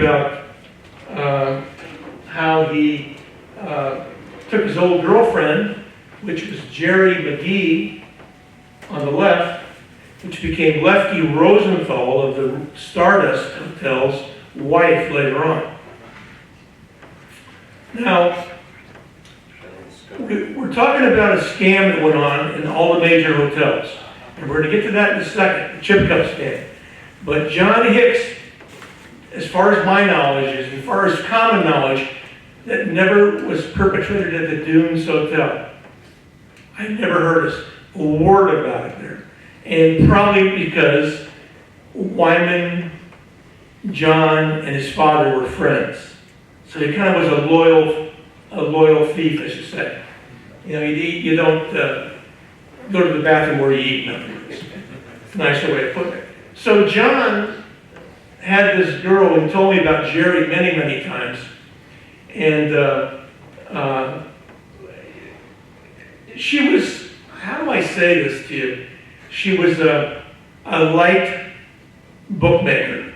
about how he took his old girlfriend, which was Jerry McGee on the left, which became Lefty Rosenthal of the Stardust Hotel's wife later on. Now, we're talking about a scam that went on in all the major hotels. And we're going to get to that in a second, the chip cup scam. But John Hicks, as far as my knowledge is, as far as common knowledge, that never was perpetrated at the Dunes Hotel. I never heard a word about it there. And probably because Wyman, John, and his father were friends. So he kind of was a loyal thief, I should say. You know, you don't go to the bathroom where you eat. It's a nicer way of putting it. So John had this girl and told me about Jerry many, many times. And she was, how do I say this to you? She was a light bookmaker.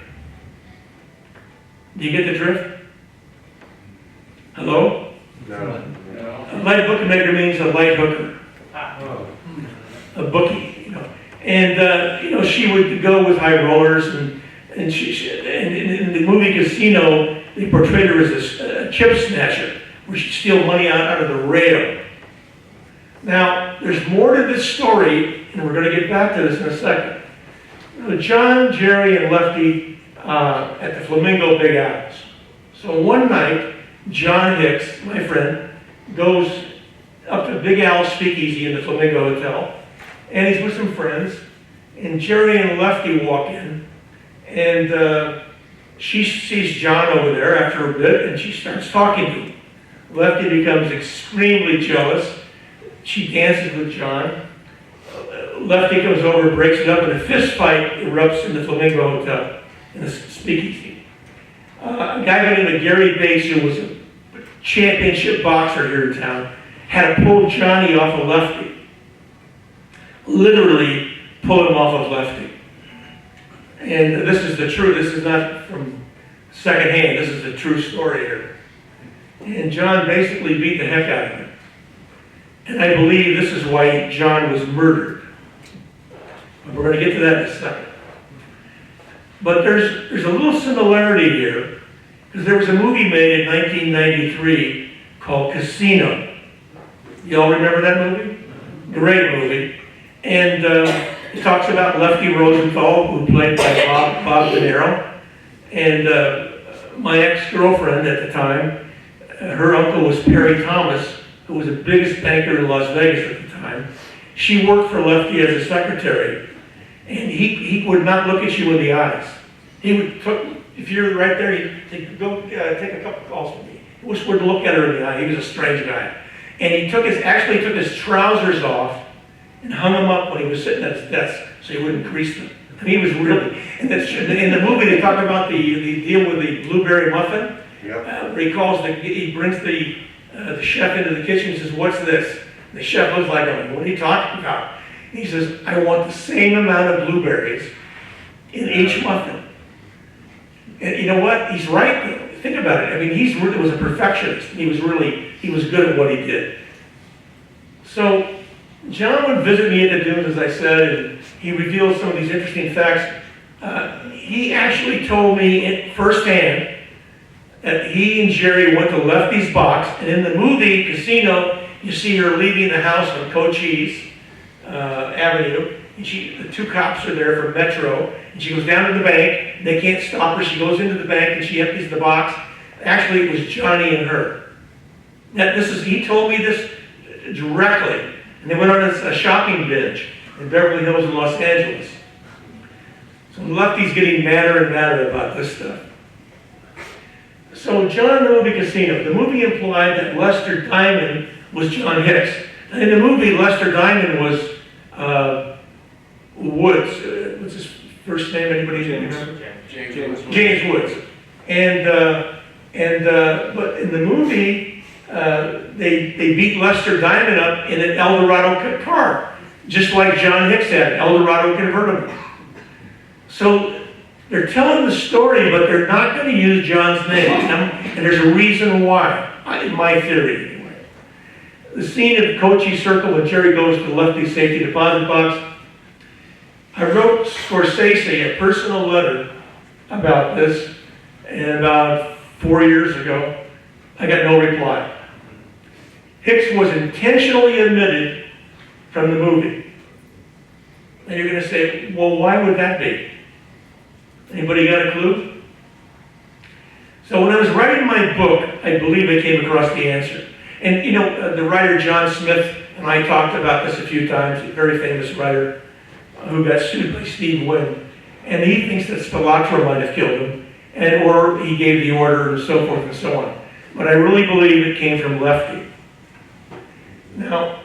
Do you get the drift? Hello? No. A light bookmaker means a light hooker. A bookie, you know. And, you know, she would go with high rollers, and in the movie Casino, they portrayed her as a chip snatcher, where she'd steal money out of the rail. Now, there's more to this story, and we're going to get back to this in a second. John, Jerry, and Lefty at the Flamingo Big Al's. So one night, John Hicks, my friend, goes up to Big Al's Speakeasy in the Flamingo Hotel, and he's with some friends, and Jerry and Lefty walk in, and she sees John over there after a bit, and she starts talking to him. Lefty becomes extremely jealous. She dances with John. Lefty comes over, breaks it up, and a fist fight erupts in the Flamingo Hotel, in the Speakeasy. A guy by the name of Gary Bates, who was a championship boxer here in town, had to pull Johnny off of Lefty. Literally pull him off of Lefty. And this is the truth. This is not from secondhand. This is the true story here. And John basically beat the heck out of him. And I believe this is why John was murdered. But we're going to get to that in a second. But there's a little similarity here, because there was a movie made in 1993 called Casino. Y'all remember that movie? Great movie. And it talks about Lefty Rosenthal, who played by Bob De Niro. And my ex-girlfriend at the time, her uncle was Perry Thomas, who was the biggest banker in Las Vegas at the time. She worked for Lefty as a secretary. And he would not look at you in the eyes. He would, if you're right there, he'd go take a couple calls from me. He just wouldn't look at her in the eye. He was a strange guy. And he actually took his trousers off and hung them up when he was sitting at his desk so he wouldn't crease them. I mean, he was really, and in the movie they talk about the deal with the blueberry muffin. Yep. He brings the chef into the kitchen and says, "What's this?" And the chef looks like him. "What are you talking about?" And he says, "I want the same amount of blueberries in each muffin." And you know what? He's right though. Think about it. I mean, he really was a perfectionist. He was good at what he did. So John would visit me at the Dunes, as I said, and he revealed some of these interesting facts. He actually told me firsthand that he and Jerry went to Lefty's box, and in the movie Casino, you see her leaving the house on Cochise Avenue, and the two cops are there from Metro, and she goes down to the bank, and they can't stop her. She goes into the bank and she empties the box. Actually, it was Johnny and her. Now, he told me this directly, and they went on a shopping binge in Beverly Hills in Los Angeles. So Lefty's getting madder and madder about this stuff. So John, the movie Casino. The movie implied that Lester Diamond was John Hicks. And in the movie, Lester Diamond was Woods. What's his first name? Anybody remember? James Woods. But in the movie, they beat Lester Diamond up in an Eldorado car, just like John Hicks had, an Eldorado convertible. So They're telling the story, but they're not going to use John's name. And there's a reason why, in my theory anyway. The scene of Cochise Circle when Jerry goes to the Lefty safety deposit box. I wrote Scorsese a personal letter about this, and about 4 years ago, I got no reply. Hicks was intentionally omitted from the movie. And you're going to say, well, why would that be? Anybody got a clue? So when I was writing my book, I believe I came across the answer. And you know, the writer John Smith and I talked about this a few times, a very famous writer who got sued by Steve Wynn. And he thinks that Spilatro might have killed him, or he gave the order and so forth and so on. But I really believe it came from Lefty. Now,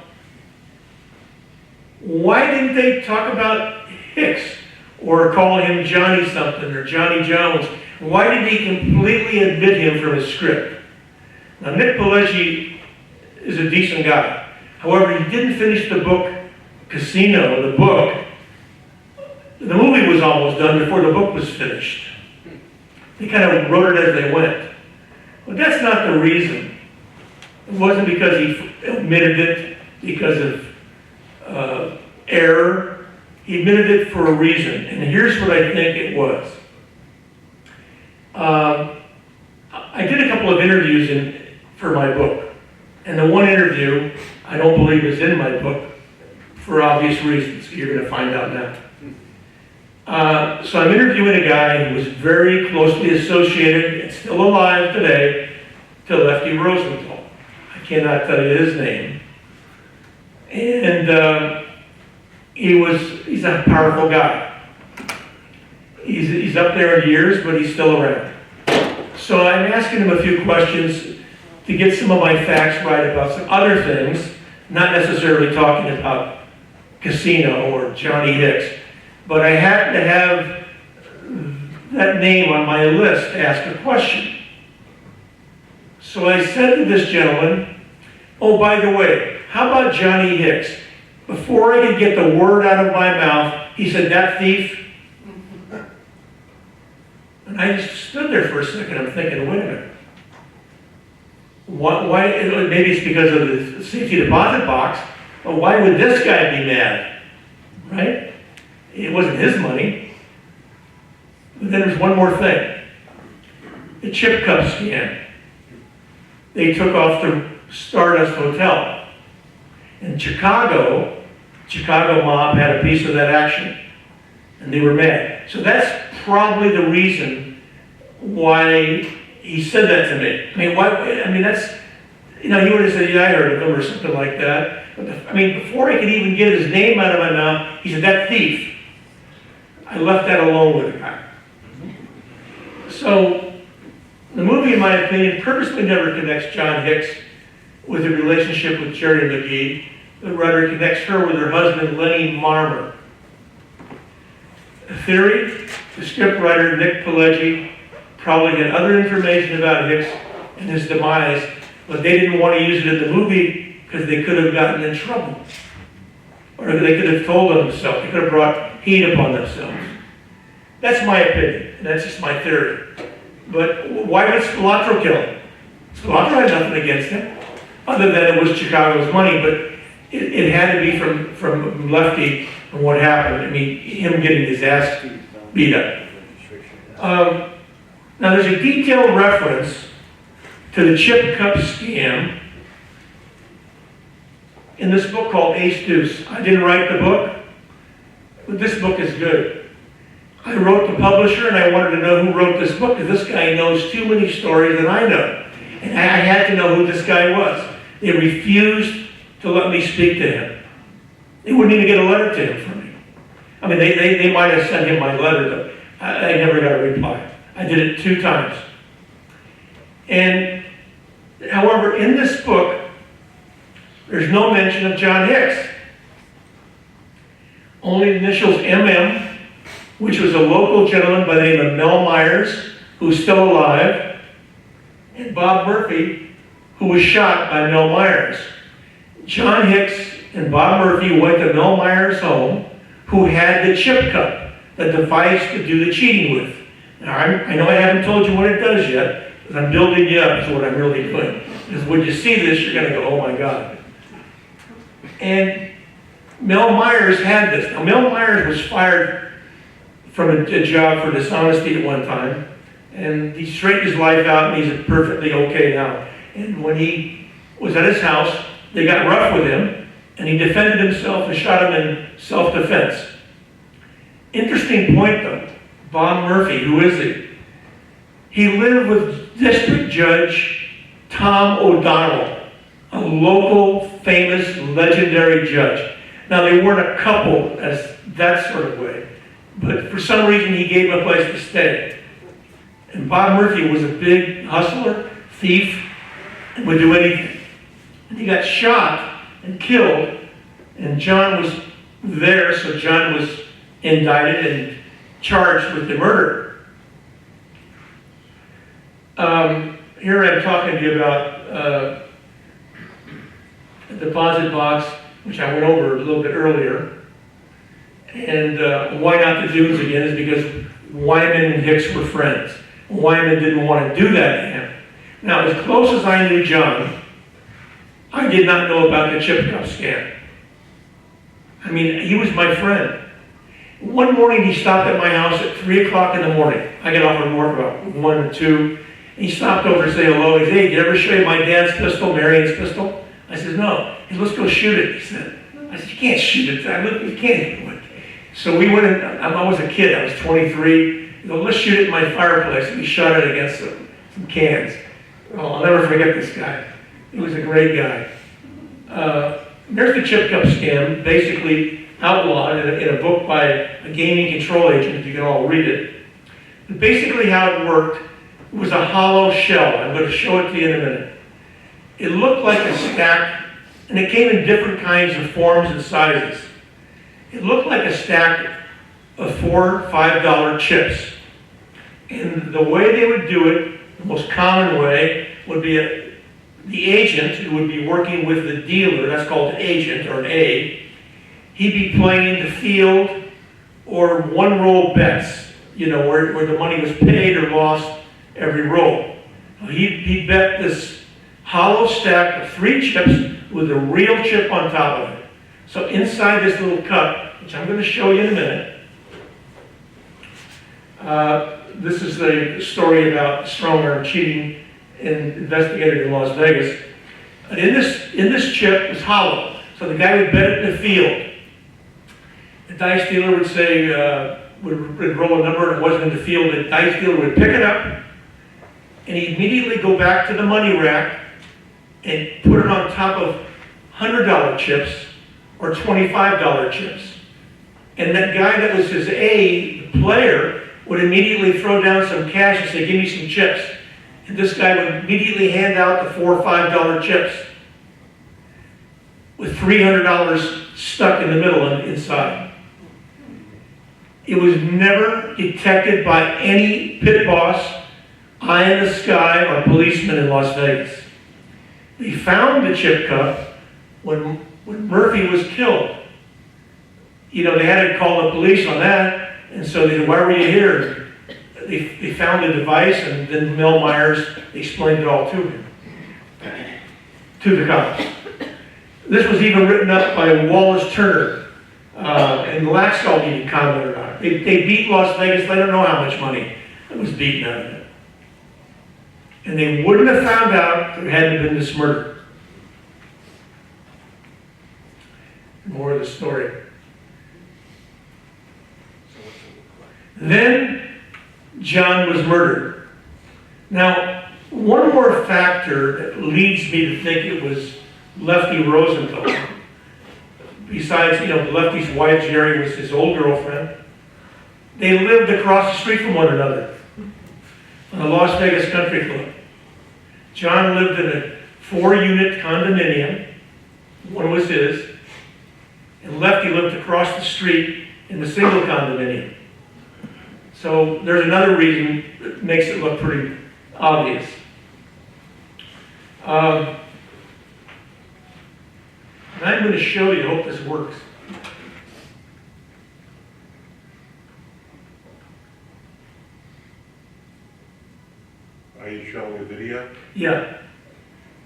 why didn't they talk about Hicks or call him Johnny something or Johnny Jones? Why did he completely omit him from his script? Now, Nick Pileggi is a decent guy. However, he didn't finish the book Casino, the book. The movie was almost done before the book was finished. They kind of wrote it as they went. But that's not the reason. It wasn't because he omitted it because of error. He omitted it for a reason. And here's what I think it was. I did a couple of interviews for my book. And the one interview, I don't believe is in my book for obvious reasons. You're going to find out now. So I'm interviewing a guy who was very closely associated and still alive today to Lefty Rosenthal. I cannot tell you his name. And he's a powerful guy. He's up there in years, but he's still around. So I'm asking him a few questions to get some of my facts right about some other things, not necessarily talking about Casino or Johnny Hicks. But I had to have that name on my list to ask a question. So I said to this gentleman, oh, by the way, how about Johnny Hicks? Before I could get the word out of my mouth, he said, that thief. And I just stood there for a second. I'm thinking, wait a minute. Why? Maybe it's because of the safety deposit box, but why would this guy be mad? Right? It wasn't his money. But then there's one more thing. The chip cup scam. They took off the Stardust Hotel. In Chicago mob had a piece of that action. And they were mad. So that's probably the reason why he said that to me. I mean, why? I mean, that's, you know, he would have said, yeah, I heard of him or something like that. But before I could even get his name out of my mouth, he said, that thief. I left that alone with the guy. So, the movie, in my opinion, purposely never connects John Hicks with a relationship with Jerry McGee. The writer connects her with her husband, Lenny Marmer. The theory, the scriptwriter, Nick Pileggi, probably had other information about Hicks and his demise, but they didn't want to use it in the movie because they could have gotten in trouble. Or they could have told on themselves. They could have brought heat upon themselves. That's my opinion, and that's just my theory. But why would Spilatro kill him? Spilatro had nothing against him, other than it was Chicago's money, but it had to be from Lefty and what happened. I mean, him getting his ass beat up. Now, there's a detailed reference to the chip cup scam in this book called Ace Deuce. I didn't write the book, but this book is good. I wrote the publisher and I wanted to know who wrote this book because this guy knows too many stories that I know. And I had to know who this guy was. They refused to let me speak to him. They wouldn't even get a letter to him from me. I mean, they might have sent him my letter, but I never got a reply. I did it 2 times. And, however, in this book, there's no mention of John Hicks. Only the initials MM, which was a local gentleman by the name of Mel Myers, who's still alive, and Bob Murphy, who was shot by Mel Myers. John Hicks and Bob Murphy went to Mel Myers' home, who had the chip cup. the device to do the cheating with. Now, I know I haven't told you what it does yet, because I'm building you up is what I'm really doing. Because when you see this, you're going to go, oh my God. And Mel Myers had this. Now, Mel Myers was fired from a job for dishonesty at one time, and he straightened his life out, and he's perfectly okay now. And when he was at his house, they got rough with him, and he defended himself and shot him in self-defense. Interesting point, though. Bob Murphy, who is he? He lived with District Judge Tom O'Donnell, a local, famous, legendary judge. Now, they weren't a couple as that sort of way, but for some reason he gave him a place to stay. And Bob Murphy was a big hustler, thief, and would do anything. And he got shot and killed, and John was there, so John was indicted and charged with the murder. Here I'm talking to you about a deposit box, which I went over a little bit earlier. And why not the Dunes again is because Wyman and Hicks were friends. Wyman didn't want to do that to him. Now, as close as I knew John, I did not know about the chip cup scam. I mean, he was my friend. One morning he stopped at my house at 3 o'clock in the morning. I get off at work about 1 or 2. He stopped over to say hello. He said, hey, did you ever show you my dad's pistol, Marion's pistol? I said, no. He said, let's go shoot it, he said. I said, you can't shoot it. You can't do it. So we went in, I was a kid, I was 23. He said, let's shoot it in my fireplace. And we shot it against some cans. Oh, I'll never forget this guy. He was a great guy. There's the chip cup scam, basically outlawed in a book by a gaming control agent, if you can all read it. But basically how it worked was a hollow shell. I'm going to show it to you in a minute. It looked like a stack, and it came in different kinds of forms and sizes. It looked like a stack of $4, $5 chips. And the way they would do it, the most common way, would be the agent who would be working with the dealer, that's called an agent or an A, he'd be playing the field or one-roll bets, where the money was paid or lost every roll. He'd bet this hollow stack of 3 chips with a real chip on top of it. So inside this little cup, which I'm going to show you in a minute, this is the story about strong-arm cheating investigated in Las Vegas. And in this chip was hollow, so the guy would bet it in the field. The dice dealer would say, would roll a number and it wasn't in the field. The dice dealer would pick it up, and he'd immediately go back to the money rack and put it on top of $100 chips or $25 chips. And that guy that was his A, the player, would immediately throw down some cash and say, give me some chips. And this guy would immediately hand out the $4 or $5 chips with $300 stuck in the middle and inside. It was never detected by any pit boss, eye in the sky, or policeman in Las Vegas. They found the chip cup when Murphy was killed. They had to call the police on that, and so they said, why were you here? They found the device, and then Mel Myers explained it all to him, to the cops. This was even written up by Wallace Turner, and Laxall even commented on it. They beat Las Vegas. They don't know how much money was beaten out of it. And they wouldn't have found out if it hadn't been this murder. More of the story. Then John was murdered. Now, one more factor that leads me to think it was Lefty Rosenthal, besides, Lefty's wife, Jerry, was his old girlfriend. They lived across the street from one another on the Las Vegas Country Club. John lived in a 4-unit condominium. One was his. And Lefty lived across the street in the single condominium. So there's another reason that makes it look pretty obvious. And I'm going to show you, I hope this works. Are you showing a video? Yeah.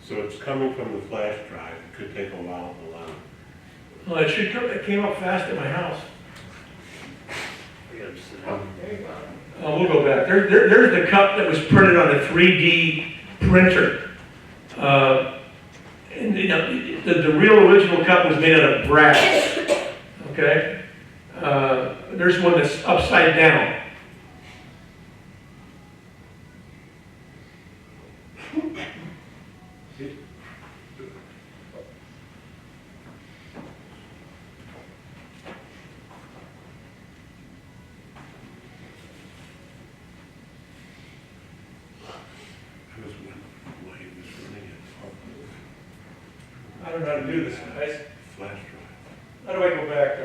So it's coming from the flash drive. It could take a while to load. Well, it came up fast at my house. We'll go back. There's the cup that was printed on a 3D printer. And you know, the real original cup was made out of brass. Okay? There's one that's upside down. I don't know how to do this, guys. Flash drive. How do I go back?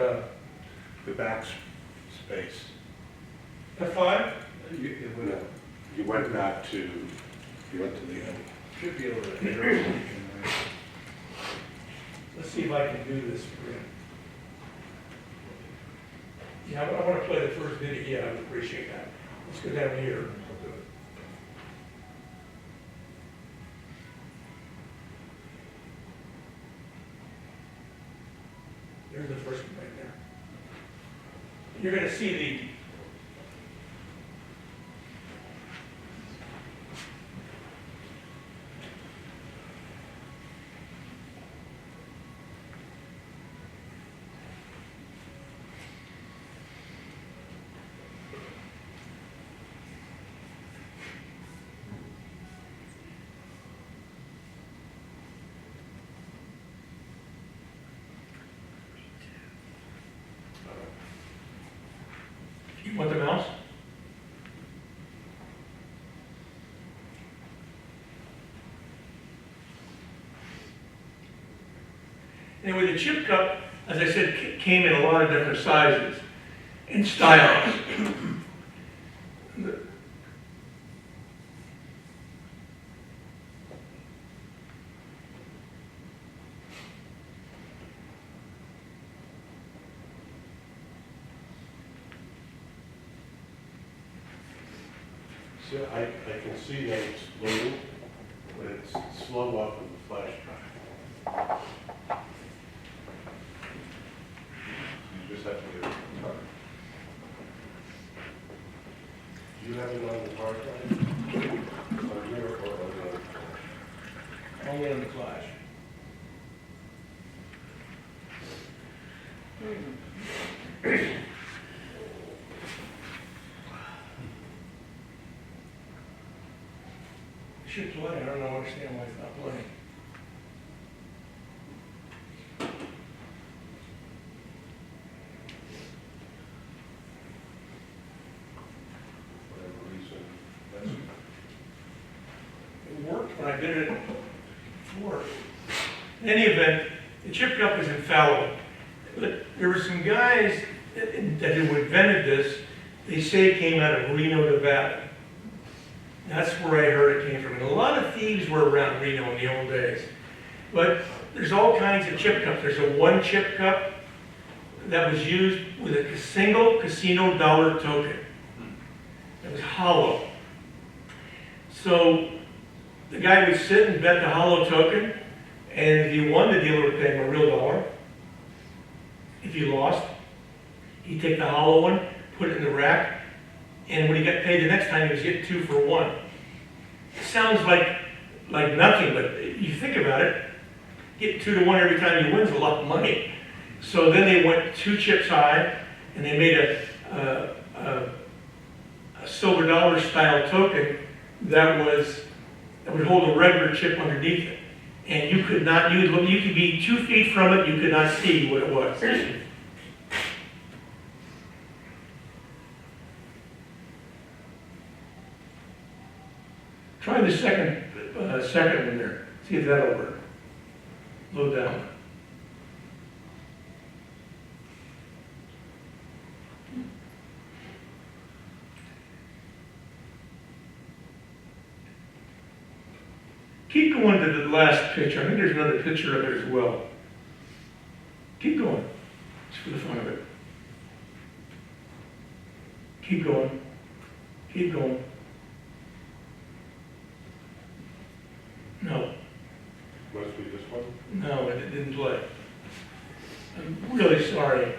The back space. F5? No, you went back to, you went to the end. Should be able to. Let's see if I can do this for you. Yeah, I want to play the first video. Yeah, I would appreciate that. Let's go down here. There's the first one right there. You're going to see the You want the mouse? Anyway, the chip cup, as I said, came in a lot of different sizes and styles. So I can see that it's loading, but it's slow up in the flash drive. You just have to give it time. Do you have it on the hard drive? On here or on the other flash? Only on the flash. It should play. I don't understand why it's not playing. Whatever reason, that's It worked when I did it before. In any event, the chip cup is infallible. But there were some guys that who invented this. They say it came out of Reno, Nevada. That's where I heard it came from. And a lot of thieves were around Reno in the old days. But there's all kinds of chip cups. There's a one chip cup that was used with a single casino dollar token. It was hollow. So the guy would sit and bet the hollow token, and if he won, the dealer would pay him a real dollar. If he lost, he'd take the hollow one, put it in the rack, and when he got paid the next time, he was getting 2 for 1. It sounds like nothing, but you think about it, getting 2 to 1 every time you win is a lot of money. So then they went 2 chips high, and they made a silver dollar style token that would hold a regular chip underneath it. And you could not, you could be 2 feet from it, you could not see what it was. Try the second one there. See if that'll work. Load down. Keep going to the last picture. I think there's another picture of it as well. Keep going. Just for the fun of it. Keep going. Keep going. Must be this one? No, it didn't play. I'm really sorry.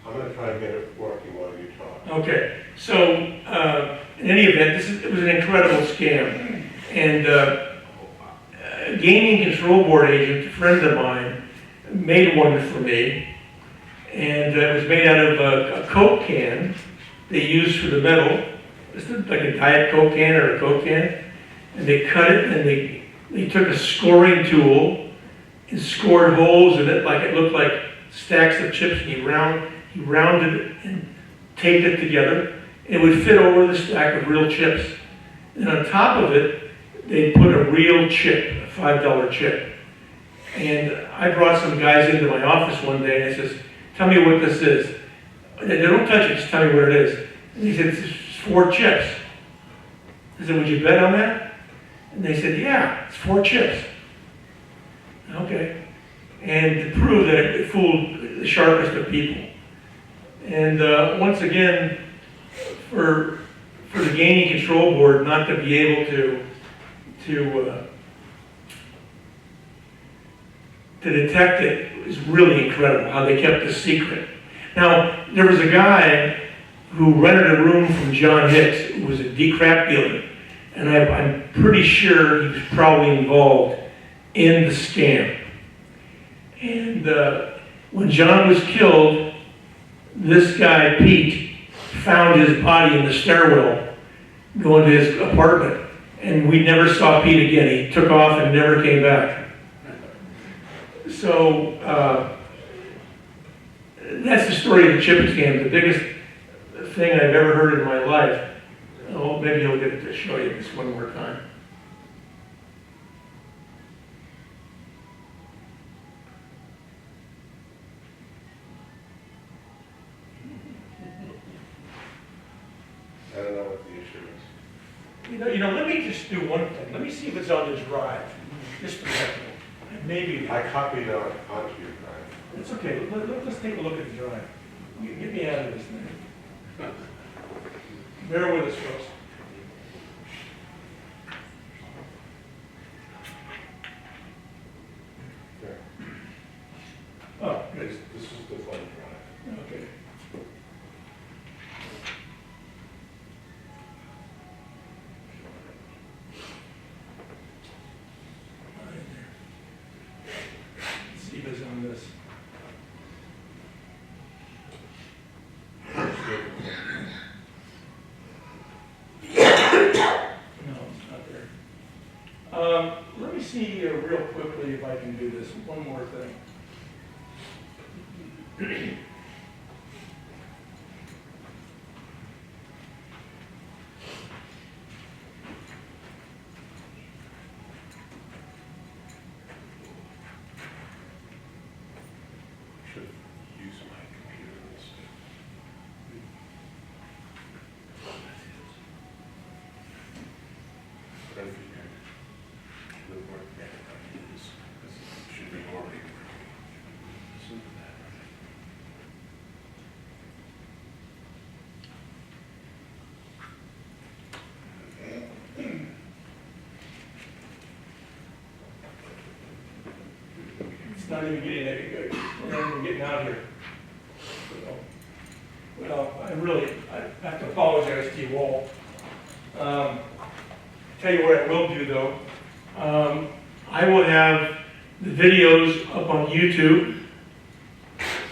I'm gonna try and get it working while you talk. Okay, so in any event, it was an incredible scam. And a gaming control board agent, a friend of mine, made one for me. And it was made out of a Coke can they used for the metal. It's like a Diet Coke can or a Coke can. And they cut it and they took a scoring tool and scored holes in it like it looked like stacks of chips, and he rounded it and taped it together. It would fit over the stack of real chips. And on top of it, they put a real chip, a $5 chip. And I brought some guys into my office one day and I says, tell me what this is. They don't touch it, just tell me what it is. And he said, it's 4 chips. I said, would you bet on that? And they said, yeah, it's 4 chips. Okay. And to prove that it fooled the sharpest of people. And once again, for the gaming control board not to be able to detect it is really incredible how they kept this secret. Now, there was a guy who rented a room from John Hicks, who was a crap dealer, and I'm pretty sure he was probably involved in the scam. And when John was killed, this guy, Pete, found his body in the stairwell going to his apartment. And we never saw Pete again. He took off and never came back. So that's the story of the chip scam, the biggest thing I've ever heard in my life. Oh, maybe he'll get to show you this one more time. I don't know what the issue is. You know, let me just do one thing. Let me see if it's on the drive. Just a second. Maybe. I copied on onto your drive. It's okay. Let's take a look at the drive. Get me out of this thing. Bear with us, folks. There. Oh, good. This is the fun drive. Okay. Let's see if it's on this. No, it's not there. Let me see real quickly if I can do this. One more thing. Should use my computer instead. But I figured it would work better on this, because it should be already working. Listen to that. It's not even getting that good. We're not even getting out here. Well, I have to apologize to you all. Tell you what I will do though. I will have the videos up on YouTube.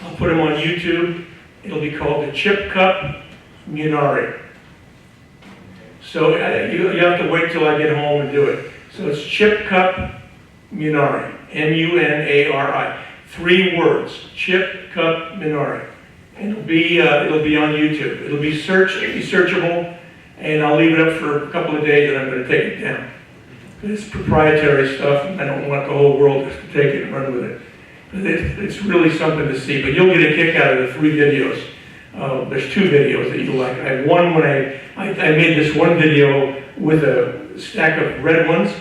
I'll put them on YouTube. It'll be called the Chip Cup Munari. So you have to wait till I get home and do it. So it's Chip Cup Munari. M-U-N-A-R-I. 3 words. Chip Cup Munari. And it'll be on YouTube. It'll be searchable, and I'll leave it up for a couple of days, and I'm going to take it down. It's proprietary stuff, and I don't want the whole world just to take it and run with it. But it's really something to see. But you'll get a kick out of the 3 videos. There's 2 videos that you'll like. I have one when I made this one video with a stack of red ones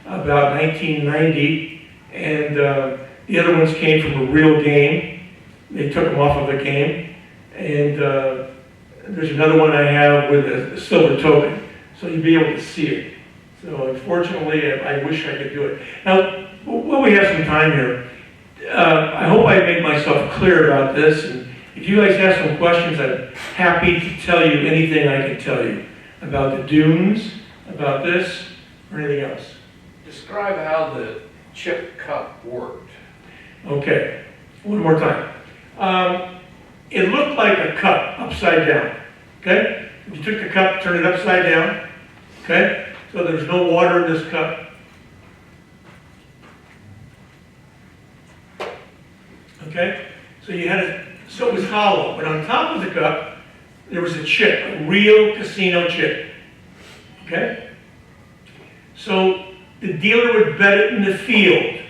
about 1990. And the other ones came from a real game. They took them off of a game. And there's another one I have with a silver token. So you'll be able to see it. So unfortunately, I wish I could do it. Now, while we have some time here, I hope I made myself clear about this, and if you guys have some questions, I'm happy to tell you anything I can tell you about the dunes, about this, or anything else. Describe how the chip cup worked. Okay, one more time. It looked like a cup upside down, okay? If you took the cup, turned it upside down, okay? So there's no water in this cup. Okay? So you had it, so it was hollow, but on top of the cup, there was a chip, a real casino chip. Okay? So the dealer would bet it in the field.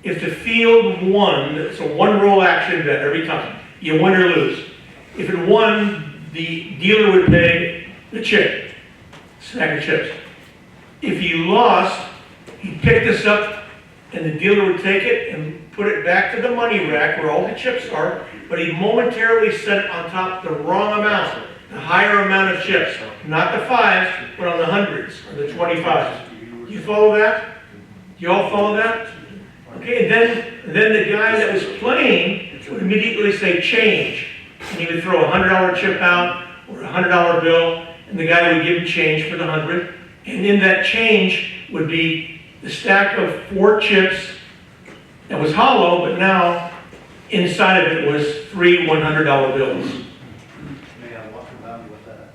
If the field won, it's a one-roll action bet every time. You win or lose. If it won, the dealer would pay the chip, stack of chips. If you lost, he'd pick this up and the dealer would take it and put it back to the money rack where all the chips are, but he momentarily set it on top the wrong amount, the higher amount of chips, not the 5s, but on the 100s or the 25s. You follow that? You all follow that? Okay, and then the guy that was playing would immediately say change, and he would throw a $100 chip out or a $100 bill, and the guy would give him change for the 100, and in that change would be the stack of 4 chips that was hollow, but now inside of it was 3 $100 bills. May I walk around with that?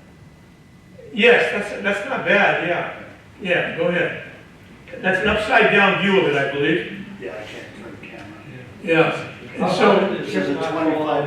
Yes, that's not bad, yeah. Yeah, go ahead. That's an upside down view of it, I believe. Yeah, I can't turn the camera. Yeah. And so, This is a $25,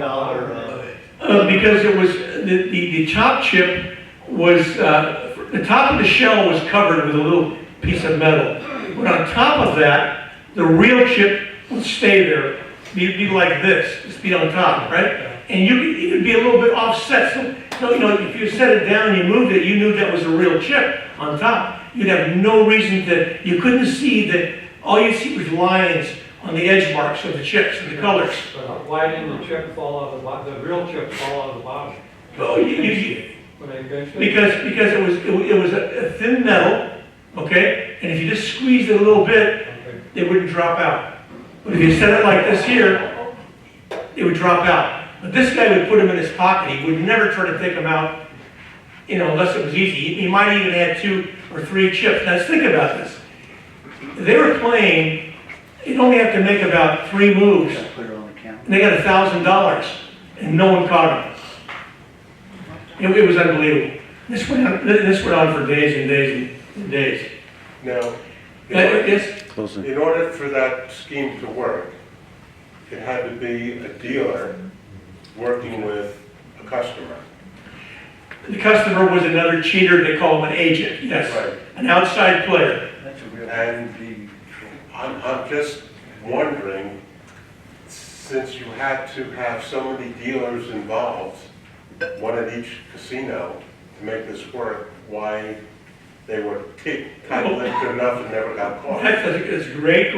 because it was, the top chip was, the top of the shell was covered with a little piece of metal. But on top of that, the real chip would stay there. It'd be like this, just be on top, right? And you'd be a little bit offset. So, you know, if you set it down and you moved it, you knew that was a real chip on top. You'd have no reason to, you couldn't see that, all you'd see was lines on the edge marks of the chips and the colors. But why didn't the chip fall out of the bottom, the real chips fall out of the bottom? Oh, When they mixed it? because it was a thin metal, okay? And if you just squeezed it a little bit, Okay. they wouldn't drop out. But if you set it like this here, it would drop out. But this guy would put them in his pocket. He would never try to take them out, you know, unless it was easy. He might even have 2 or 3 chips. Now let's think about this. They were playing, you'd only have to make about 3 moves, put it on the camera. and they got $1,000, and no one caught them. It was unbelievable. This went on for days and days and days. Now, Yes? in order for that scheme to work, it had to be a dealer working with a customer. The customer was another cheater, they call him an agent, yes. Right. An outside player. That's a real And big I'm just wondering, since you had to have so many dealers involved, one at each casino, to make this work, why they were tight-lipped enough and never got caught. That's a great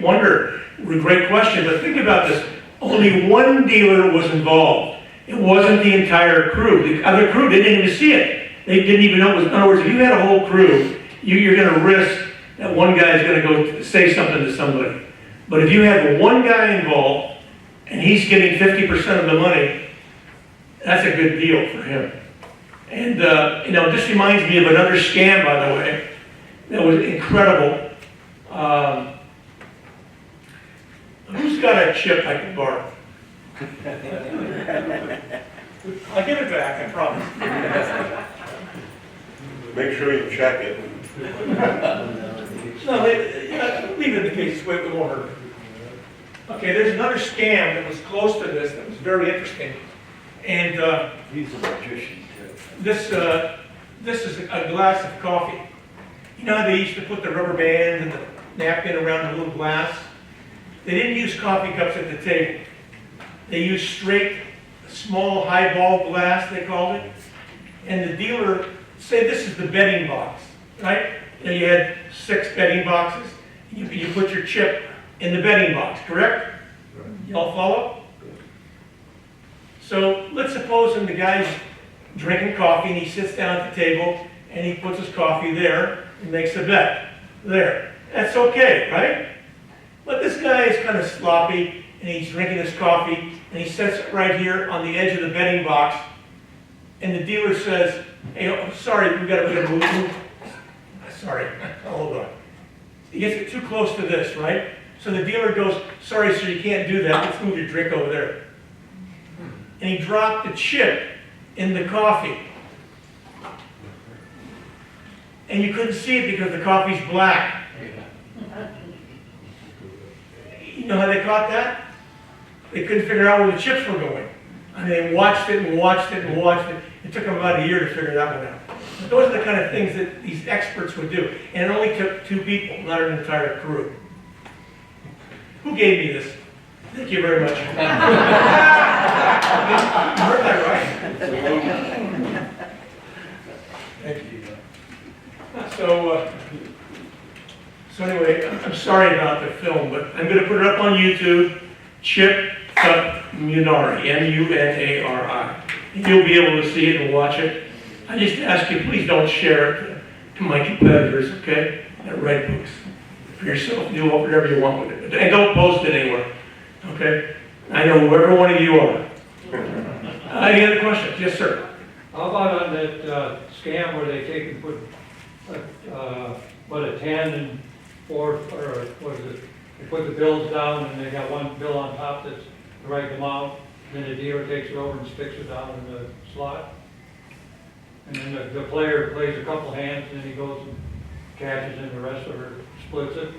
wonder, great question, but think about this. Only one dealer was involved. It wasn't the entire crew. The other crew didn't even see it. They didn't even know it was, in other words, if you had a whole crew, you're gonna risk that one guy is gonna go say something to somebody. But if you have one guy involved, and he's getting 50% of the money, that's a good deal for him. And, you know, this reminds me of another scam, by the way, that was incredible. Who's got a chip I can borrow? I'll give it back, I promise. Make sure you check it. No, leave it in the case, it won't hurt. Okay, there's another scam that was close to this that was very interesting. And He's a magician too. this is a glass of coffee. You know how they used to put the rubber band and the napkin around the little glass? They didn't use coffee cups at the table. They used straight, small highball glass, they called it. And the dealer, say this is the betting box, right? You know, you had 6 betting boxes. You put your chip in the betting box, correct? Y'all follow? So let's suppose the guy's drinking coffee and he sits down at the table and he puts his coffee there He makes a bet. There. That's okay, right? But this guy is kind of sloppy, and he's drinking his coffee, and he sits right here on the edge of the betting box, and the dealer says, hey, oh, sorry, we gotta move. Sorry, hold on. He gets it too close to this, right? So the dealer goes, sorry, sir, you can't do that. Let's move your drink over there. And he dropped a chip in the coffee. And you couldn't see it because the coffee's black. You know how they caught that? They couldn't figure out where the chips were going. And they watched it and watched it and watched it. It took them about a year to figure that one out. But those are the kind of things that these experts would do. And it only took 2 people, not an entire crew. Who gave me this? Thank you very much. You heard that, right? Thank you. So anyway, I'm sorry about the film, but I'm going to put it up on YouTube. Chip Munari, M-U-N-A-R-I. You'll be able to see it and watch it. I just ask you, please don't share it to my competitors, okay? That Red Books. For yourself, do whatever you want with it. And don't post it anywhere, okay? I know whoever one of you are. Any other questions? Yes, sir. How about on that scam where they take and put, a 10 and 4, or what is it? They put the bills down and they got one bill on top that's the right amount. Then the dealer takes it over and sticks it down in the slot. And then the player plays a couple hands and then he goes and cashes in the rest or splits it.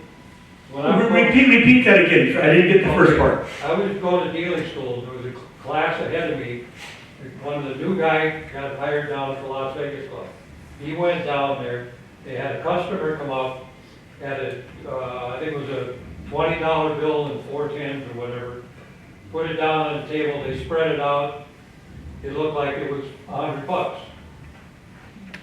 Repeat that again. I didn't get the first part. I was going to dealing school. There was a class ahead of me. One of the new guys got hired down at the Las Vegas Club. He went down there. They had a customer come up, had I think it was a $20 bill and 4 tens or whatever. Put it down on the table. They spread it out. It looked like it was $100.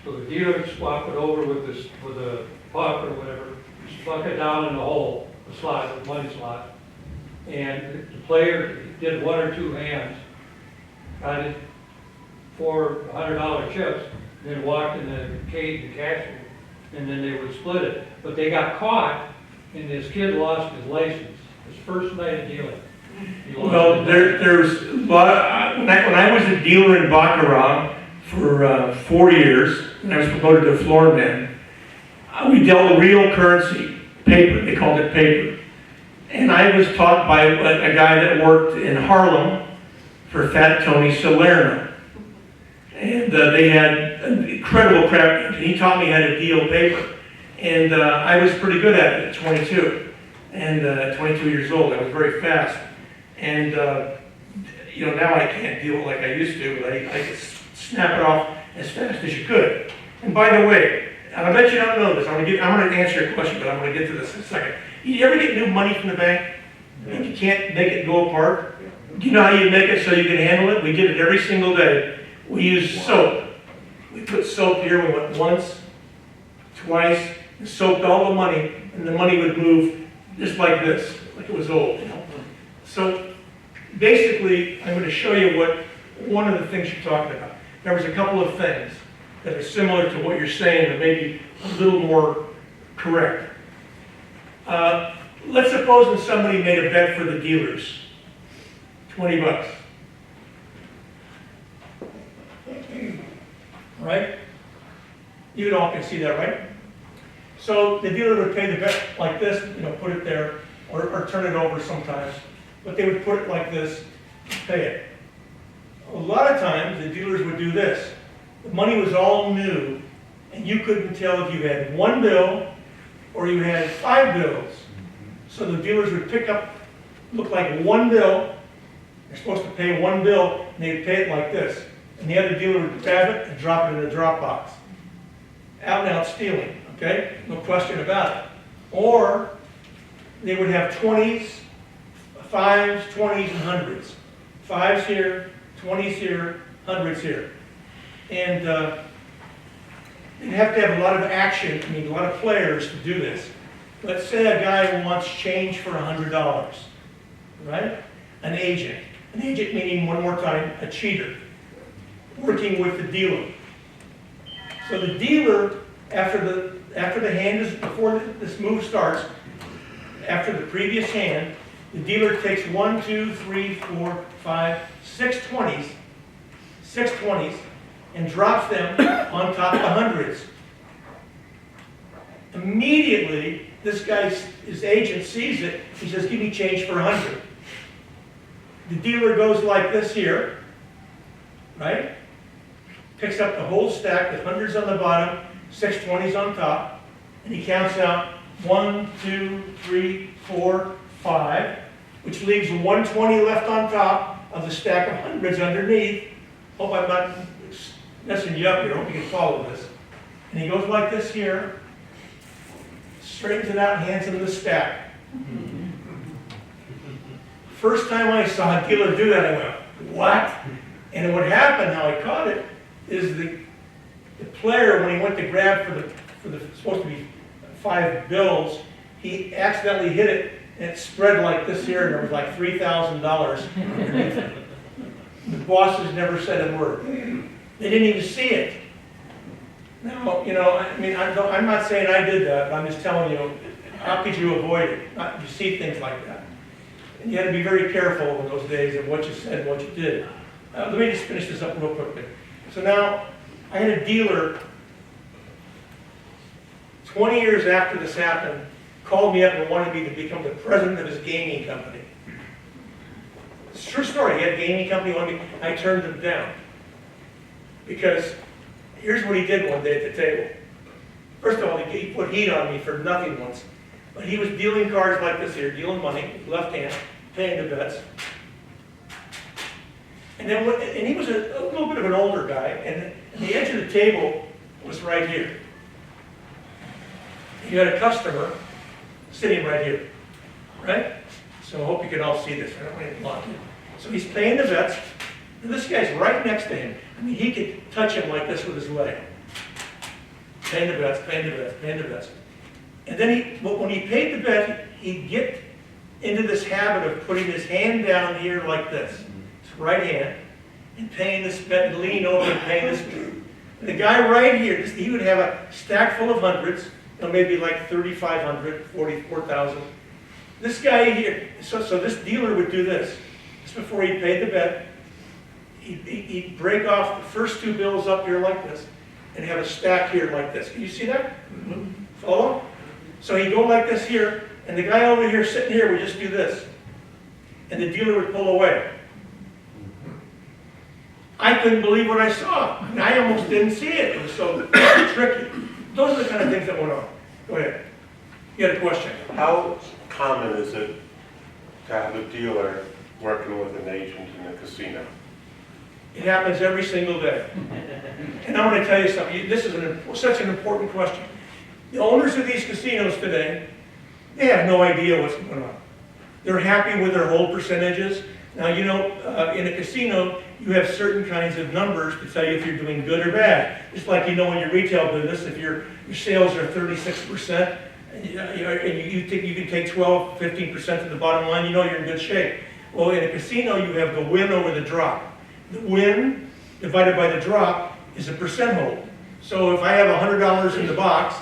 So the dealer swapped it over with a puck or whatever, stuck it down in the hole, the slot, the money slot. And the player did 1 or 2 hands, got it for $100 chips, then walked in the cage to cash it, and then they would split it. But they got caught, and this kid lost his license, his first night of dealing. Well, there's a lot of, when I was a dealer in Baccarat for 4 years, and I was promoted to floor man, we dealt with real currency, paper, they called it paper. And I was taught by a guy that worked in Harlem for Fat Tony Salerno. And they had incredible craft, and he taught me how to deal paper. And I was pretty good at it at 22. And 22 years old, I was very fast. And now I can't deal it like I used to, but I could snap it off as fast as you could. And by the way, and I bet you don't know this, I'm going to answer your question, but I'm going to get to this in a second. You ever get new money from the bank and you can't make it go apart? Do you know how you make it so you can handle it? We did it every single day. We used soap. We put soap here, we went once, twice, and soaked all the money, and the money would move just like this, like it was old. So basically, I'm going to show you one of the things you're talking about. There was a couple of things that are similar to what you're saying, but maybe a little more correct. Let's suppose that somebody made a bet for the dealers, $20. Right? You all can see that, right? So the dealer would pay the bet like this, put it there, or turn it over sometimes. But they would put it like this, pay it. A lot of times the dealers would do this. The money was all new, and you couldn't tell if you had 1 bill or you had 5 bills. So the dealers would pick up, look like 1 bill. They're supposed to pay 1 bill, and they'd pay it like this. And the other dealer would grab it and drop it in a drop box. Out and out stealing, okay? No question about it. Or they would have 20s, 5s, 20s, and 100s. 5s here, 20s here, 100s here. And you'd have to have a lot of action, a lot of players to do this. Let's say a guy wants change for $100, right? An agent meaning, one more time, a cheater, working with the dealer. So the dealer, after after the hand is, before this move starts, after the previous hand, the dealer takes 1, 2, 3, 4, 5, 6 20s, 6 20s, and drops them on top of the hundreds. Immediately, this his agent sees it, he says, give me change for 100. The dealer goes like this here, right? Picks up the whole stack with hundreds on the bottom, 6 20s on top, and he counts out 1, 2, 3, 4, 5, which leaves 120 left on top of the stack of hundreds underneath. Hope I'm not messing you up here, hope you can follow this. And he goes like this here, straightens it out and hands him the stack. First time I saw a dealer do that, I went, what? And what happened, how I caught it, is the player, when he went to grab for the supposed to be 5 bills, he accidentally hit it, and it spread like this here, and there was like $3,000. The bosses never said a word. They didn't even see it. Now, you know, I mean, I'm not saying I did that, but I'm just telling you, how could you avoid it? You see things like that. And you had to be very careful in those days of what you said and what you did. Let me just finish this up real quickly. So now, I had a dealer, 20 years after this happened, called me up and wanted me to become the president of his gaming company. It's a true story. He had a gaming company, I turned him down. Because here's what he did one day at the table. First of all, he put heat on me for nothing once. But he was dealing cards like this here, dealing money, left hand, paying the bets. And then, and he was a little bit of an older guy, and the edge of the table was right here. He had a customer sitting right here, right? So I hope you can all see this. I don't want to block it. So he's paying the bets, and this guy's right next to him. I mean, he could touch him like this with his leg. Paying the bets, paying the bets, paying the bets. And then when he paid the bet, he'd get into this habit of putting his hand down here like this, his right hand, and paying this bet, and leaning over and paying this bet. And the guy right here, he would have a stack full of hundreds, you know, maybe like 3,500, 44,000. This guy here, so this dealer would do this. Just before he paid the bet, he'd break off the first 2 bills up here like this, and have a stack here like this. Can you see that? Follow? So he'd go like this here, and the guy over here sitting here would just do this. And the dealer would pull away. I couldn't believe what I saw. And I almost didn't see it. It was so tricky. Those are the kind of things that went on. Go ahead. You had a question. How common is it to have a dealer working with an agent in a casino? It happens every single day. And I want to tell you something. This is such an important question. The owners of these casinos today, they have no idea what's going on. They're happy with their hold percentages. Now, you know, in a casino, you have certain kinds of numbers to tell you if you're doing good or bad. Just like you know in your retail business, if your sales are 36%, and you think you can take 12, 15% to the bottom line, you know you're in good shape. Well, in a casino, you have the win over the drop. The win divided by the drop is a percent hold. So if I have $100 in the box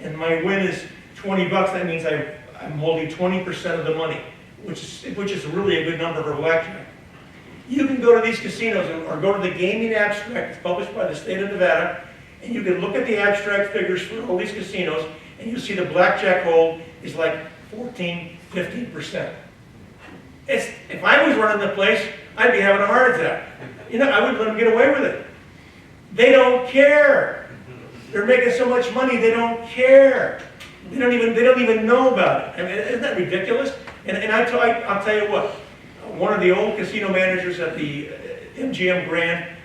and my win is 20 bucks, that means I'm holding 20% of the money, which is really a good number for blackjack. You can go to these casinos or go to the gaming abstract, it's published by the state of Nevada, and you can look at the abstract figures for all these casinos, and you see the blackjack hold is like 14, 15%. If I was running the place, I'd be having a heart attack. You know, I wouldn't let them get away with it. They don't care. They're making so much money, they don't care. They don't even know about it. I mean, isn't that ridiculous? And I'll tell you what, one of the old casino managers at the MGM Grand,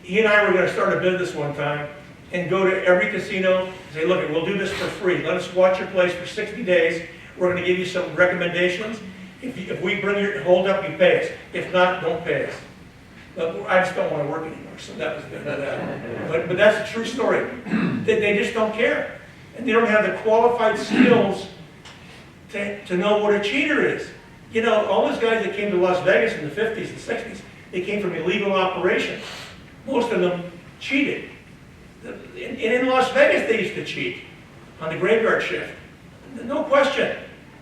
he and I were going to start a business one time and go to every casino and say, look, we'll do this for free. Let us watch your place for 60 days. We're going to give you some recommendations. If we bring your hold up, you pay us. If not, don't pay us. But I just don't want to work anymore, so that was good. But that's a true story. They just don't care. And they don't have the qualified skills to know what a cheater is. You know, all those guys that came to Las Vegas in the 50s and 60s, they came from illegal operations. Most of them cheated. And in Las Vegas, they used to cheat. on the graveyard shift. No question.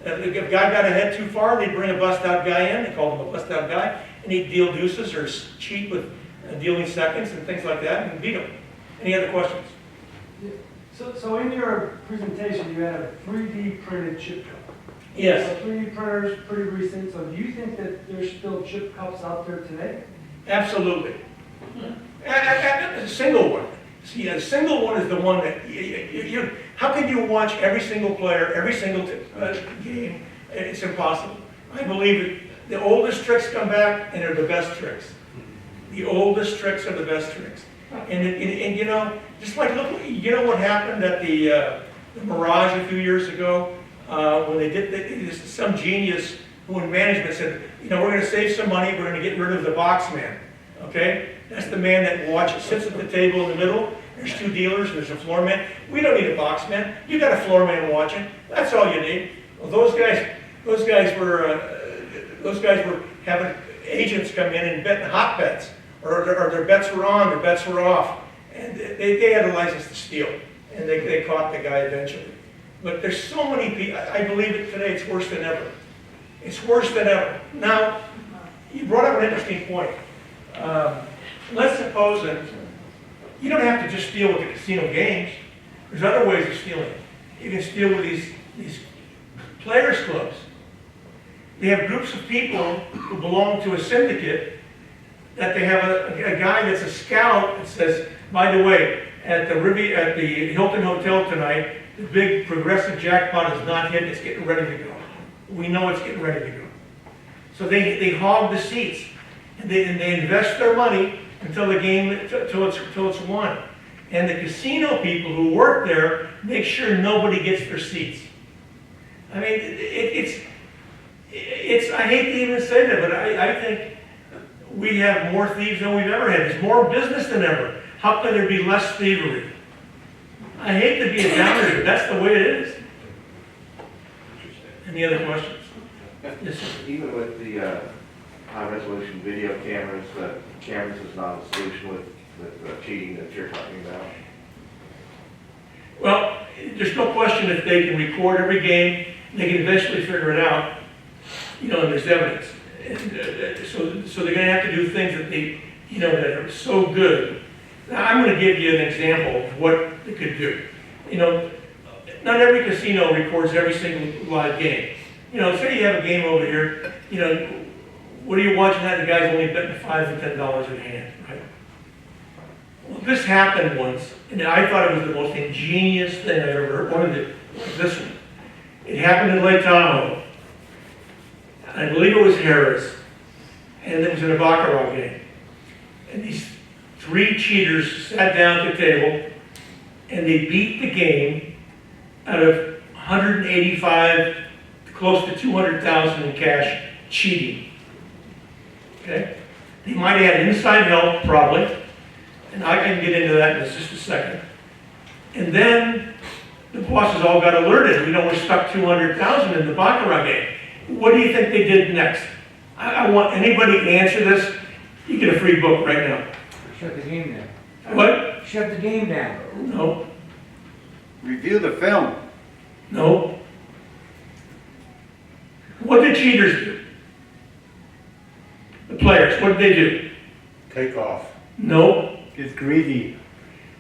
If a guy got ahead too far, they'd bring a bust-out guy in, they called him a bust-out guy, and he'd deal deuces or cheat with dealing seconds and things like that, and beat him. Any other questions? So in your presentation, you had a 3D printed chip cup. Yes, So 3D printers, pretty recent, so do you think that there's still chip cups out there today? absolutely. A single one. See, a single one is the one that, how can you watch every single player, every single game? It's impossible. I believe it, the oldest tricks come back and they're the best tricks. The oldest tricks are the best tricks. And you know, just like, look, you know what happened at the Mirage a few years ago? When they did, some genius who in management said, you know, we're gonna save some money, we're gonna get rid of the box man, okay? That's the man that watches, sits at the table in the middle, there's two dealers, and there's a floor man. We don't need a box man, you got a floor man watching, that's all you need. Well, those guys were having agents come in and betting hot bets, or their bets were on, their bets were off, and they had a license to steal, and they caught the guy eventually. But there's so many people, I believe it today, it's worse than ever. It's worse than ever. Now, you brought up an interesting point. Let's suppose that you don't have to just steal with the casino games. There's other ways of stealing. You can steal with these players clubs. They have groups of people who belong to a syndicate that they have a guy that's a scout that says, by the way, at the Hilton Hotel tonight, the big progressive jackpot is not hit, it's getting ready to go. We know it's getting ready to go. So they hog the seats, and they invest their money until the game, till it's won. And the casino people who work there make sure nobody gets their seats. I mean, it's I hate to even say that, but I think we have more thieves than we've ever had. There's more business than ever. How can there be less thievery? I hate to be a downer, but that's the way it is. Any other questions? Yes, sir. Even with the high-resolution video cameras is not a solution with cheating that you're talking about? Well, there's no question if they can record every game, they can eventually figure it out, you know, and there's evidence. And, so they're going to have to do things that they, you know, that are so good. Now, I'm going to give you an example of what they could do. You know, not every casino records every single live game. You know, say you have a game over here, you know, what are you watching that? The guy's only betting $5 to $10 in hand, right? Well, this happened once, and I thought it was the most ingenious thing I ever heard. One of the, this one. It happened in Lake Tahoe. I believe it was Harris, and it was in a baccarat game. And these three cheaters sat down at the table, and they beat the game out of 185, close to 200,000 in cash cheating. Okay? They might have had inside help, probably, and I can get into that in just a second. And then the bosses all got alerted. You know, we're stuck 200,000 in the baccarat game. What do you think they did next? I want anybody to answer this. You get a free book right now. Shut the game down. What? Shut the game down. No. Review the film. No. What did cheaters do? The players, what did they do? Take off. No. Get greedy.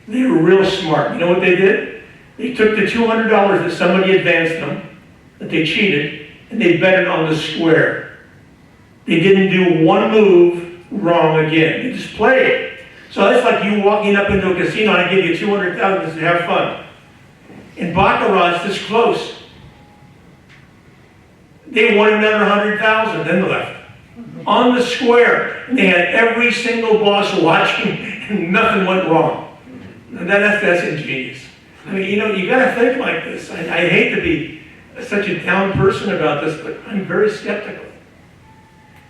They were real smart. You know what they did? They took the $200 that somebody advanced them, that they cheated, and they bet it on the square. They didn't do one move wrong again. They just played it. So that's like you walking up into a casino and I give you 200,000 to have fun. In baccarat, it's this close. They won another 100,000, then left. On the square. And they had every single boss watching, and nothing went wrong. And that's ingenious. I mean, you know, you got to think like this. I hate to be such a down person about this, but I'm very skeptical.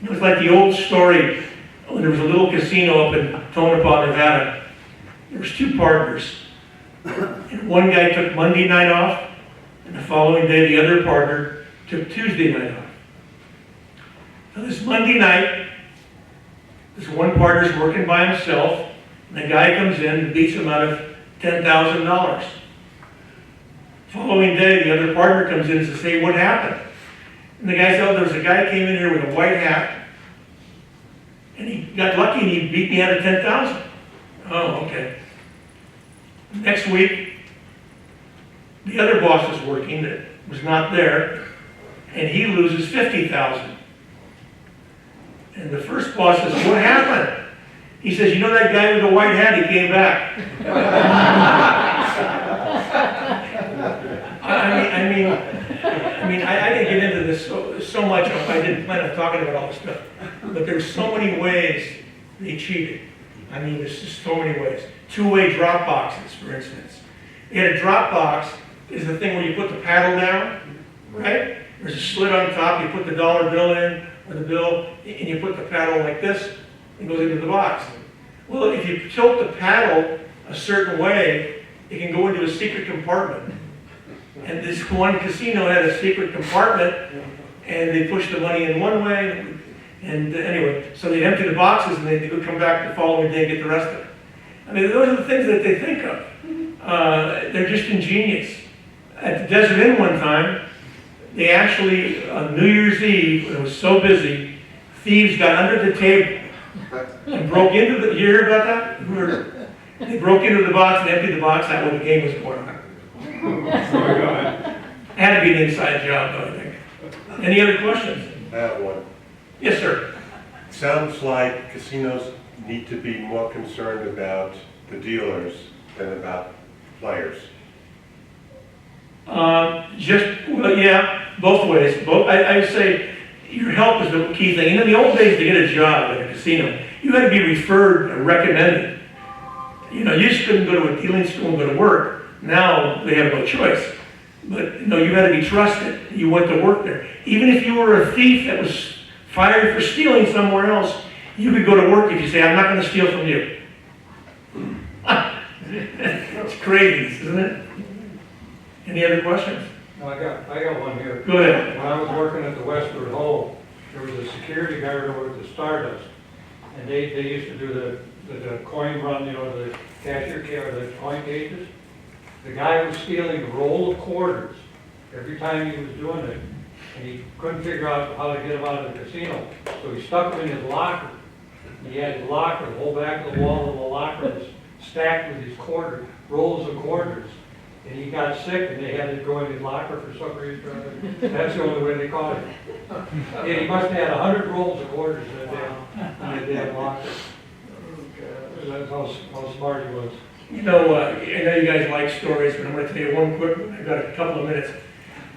It was like the old story when there was a little casino up in Tonopah, Nevada. There was two partners. And one guy took Monday night off, and the following day the other partner took Tuesday night off. Now this Monday night, this one partner's working by himself, and the guy comes in and beats him out of $10,000. Following day, the other partner comes in and says, hey, what happened? And the guy said, oh, there's a guy came in here with a white hat, and he got lucky and he beat me out of 10,000. Oh, okay. Next week, the other boss is working that was not there, and he loses 50,000. And the first boss says, what happened? He says, you know that guy with the white hat, he came back. I didn't get into this so much, I didn't plan on talking about all this stuff, but there's so many ways they cheated. I mean, there's just so many ways. Two-way drop boxes, for instance. They had a drop box, is the thing where you put the paddle down, right? There's a slit on top, you put the dollar bill in, or the bill, and you put the paddle like this, it goes into the box. Well, if you tilt the paddle a certain way, it can go into a secret compartment. And this one casino had a secret compartment, and they pushed the money in one way, and anyway, so they empty the boxes and they would come back the following day and get the rest of it. I mean, those are the things that they think of. They're just ingenious. At the Desert Inn one time, they actually, on New Year's Eve, when it was so busy, thieves got under the table and broke into the, you hear about that? They broke into the box and emptied the box out when the game was going on. Had to be an inside job, though, I think. Any other questions? I have one. Yes, sir. Sounds like casinos need to be more concerned about the dealers than about players. Well, yeah, both ways. I would say your help is the key thing. In the old days, to get a job at a casino, you had to be referred or recommended. You just couldn't go to a dealing school and go to work. Now they have no choice. But you had to be trusted. You went to work there. Even if you were a thief that was fired for stealing somewhere else, you could go to work if you say, I'm not going to steal from you. It's crazy, isn't it? Any other questions? No, I got one here. Go ahead. When I was working at the Westward Hole, there was a security guard over at the Stardust, and they used to do the coin run, the cashier or the coin cages. The guy was stealing a roll of quarters every time he was doing it, and he couldn't figure out how to get them out of the casino, so he stuck them in his locker. He had his locker, the whole back of the wall of the locker was stacked with his rolls of quarters. And he got sick, and they had to go in his locker for some reason or other. That's the only way they caught him. Yeah, he must have had 100 rolls of quarters in that damn locker. That's how smart he was. I know you guys like stories, but I'm going to tell you one quick one. I've got a couple of minutes.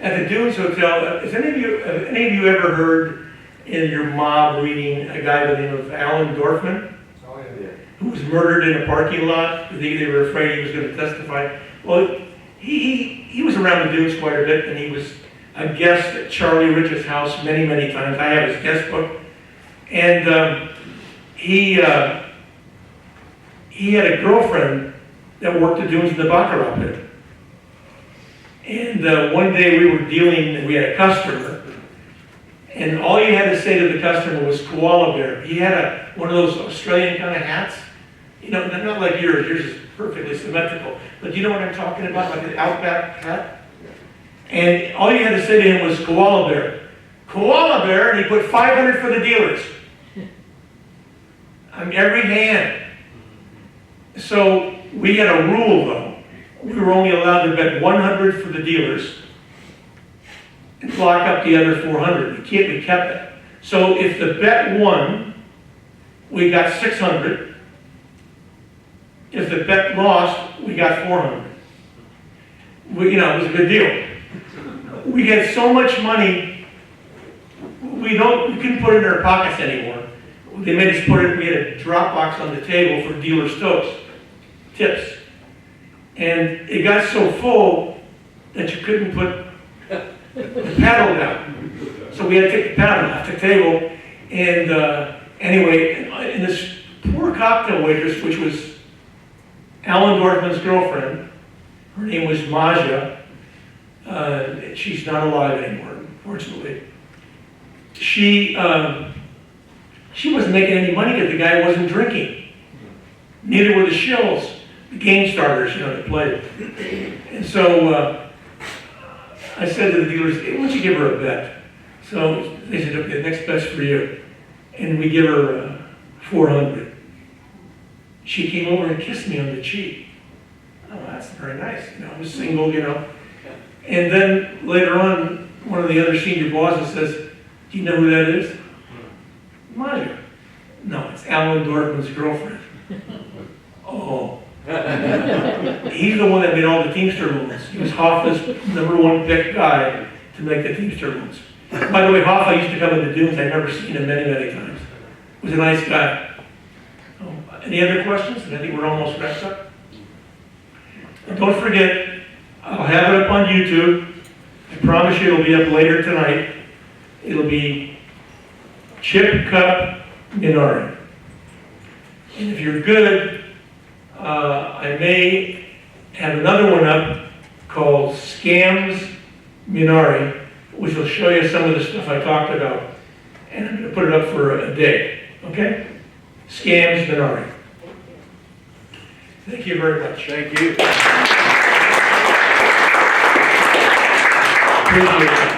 At the Dunes Hotel, have any of you ever heard in your mob reading a guy by the name of Alan Dorfman? Oh, yeah. Who was murdered in a parking lot because they were afraid he was going to testify? Well, he was around the Dunes quite a bit, and he was a guest at Charlie Rich's house many, many times. I have his guest book. And he had a girlfriend that worked the Dunes in the Baccarat pit. And one day we were dealing, and we had a customer, and all you had to say to the customer was koala bear. He had one of those Australian kind of hats. Not like yours. Yours is perfectly symmetrical. But you know what I'm talking about, like an Outback hat? And all you had to say to him was koala bear. Koala bear, and he put 500 for the dealers. On every hand. So we had a rule, though. We were only allowed to bet 100 for the dealers and lock up the other 400. We kept it. So if the bet won, we got 600. If the bet lost, we got 400. It was a good deal. We had so much money, we couldn't put it in our pockets anymore. They made us we had a drop box on the table for dealer's tips. And it got so full that you couldn't put the paddle down. So we had to take the paddle off the table. And anyway, and this poor cocktail waitress, which was Alan Dorfman's girlfriend, her name was Maja. She's not alive anymore, unfortunately. She wasn't making any money because the guy wasn't drinking. Neither were the shills, the game starters, that played. And so I said to the dealers, hey, why don't you give her a bet? So they said, okay, the next bet's for you. And we give her 400. She came over and kissed me on the cheek. Oh, that's very nice, you know, I was single, you know. And then later on, one of the other senior bosses says, do you know who that is? Maya. No, it's Alan Dorfman's girlfriend. Oh. He's the one that made all the Teamster moves. He was Hoffa's #1 pick guy to make the Teamster moves. By the way, Hoffa used to come into Dunes. I've never seen him many, many times. He was a nice guy. Any other questions? And I think we're almost wrapped up. And don't forget, I'll have it up on YouTube. I promise you it'll be up later tonight. It'll be Chip Cup Munari. And if you're good, I may have another one up called Scams Munari, which will show you some of the stuff I talked about. And I'm going to put it up for a day, okay? Scams Munari. Thank you very much. Thank you. Appreciate it.